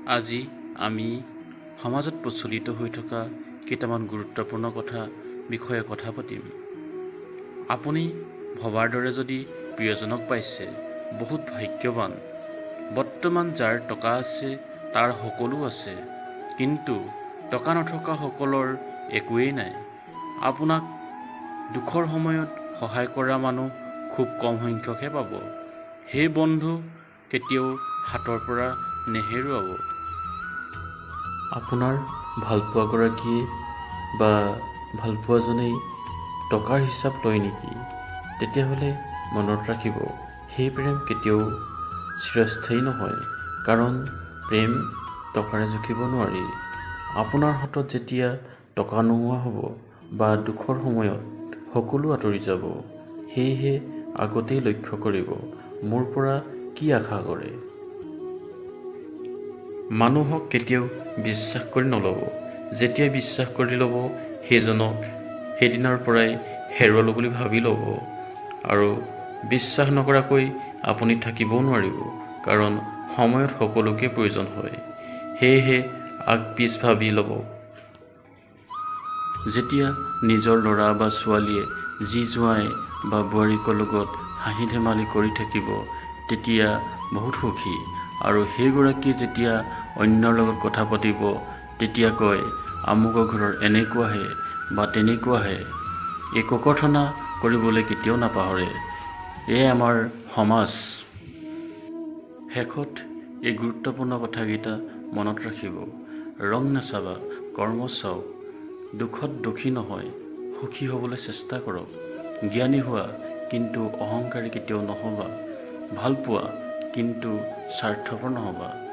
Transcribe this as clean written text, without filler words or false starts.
আজি আমি সমাজত প্ৰচলিত হৈ থকা কেইটামান গুৰুত্বপূৰ্ণ বিষয়ে কথা পাতিম। আপুনি ভবাৰ দৰে যদি প্ৰিয়জনক পাইছে, বহুত ভাগ্যৱান। বৰ্তমান যাৰ টকা আছে তাৰ সকলো আছে, কিন্তু টকা নথকা সকলৰ একোৱেই নাই। আপোনাক দুখৰ সময়ত সহায় কৰা মানুহ খুব কম সংখ্যকহে পাব। সেই বন্ধু কেতিয়াও হাতৰ পৰা নেহেৰুৱাব। আপোনাৰ ভালপোৱাগৰাকীয়ে বা ভালপোৱাজনেই টকাৰ হিচাপ লয় নেকি? তেতিয়াহ'লে মনত ৰাখিব, সেই প্ৰেম কেতিয়াও চিৰস্থায়ী নহয়। কাৰণ প্ৰেম টকাৰে জুখিব নোৱাৰি। আপোনাৰ হাতত যেতিয়া টকা নোহোৱা হ'ব বা দুখৰ সময়ত সকলো আঁতৰি যাব, সেয়েহে আগতেই লক্ষ্য কৰিব, মোৰ পৰা কি আশা কৰে। মানুহক কেতিয়াও বিশ্বাস কৰি নল'ব। যেতিয়া বিশ্বাস কৰি ল'ব, সেইজনক সেইদিনাৰ পৰাই হেৰুৱালোঁ বুলি ভাবি ল'ব। আৰু বিশ্বাস নকৰাকৈ আপুনি থাকিবও নোৱাৰিব, কাৰণ সময়ত সকলোকে প্ৰয়োজন হয়। সেয়েহে আগ-পিছ ভাবি ল'ব। যেতিয়া নিজৰ ল'ৰা বা ছোৱালীয়ে যি জোঁৱাই বা বোৱাৰীকৰ লগত হাঁহি ধেমালি কৰি থাকিব, তেতিয়া বহুত সুখী। আৰু সেইগৰাকীয়ে যেতিয়া অন্যৰ লগত কথা পাতিব, তেতিয়া কয়, আমুকৰ ঘৰৰ এনেকুৱাহে বা তেনেকুৱাহে। এই ককৰ্থনা কৰিবলৈ কেতিয়াও নাপাহৰে। এয়াই আমাৰ সমাজ। শেষত এই গুৰুত্বপূৰ্ণ কথাকেইটা মনত ৰাখিব। ৰং নাচাবা, কৰ্ম চাওক। দুখত দুখী নহয়, সুখী হ'বলৈ চেষ্টা কৰক। জ্ঞানী হোৱা, কিন্তু অহংকাৰী কেতিয়াও নহ'বা। ভাল পোৱা, কিন্তু স্বাৰ্থপৰ নহ'বা।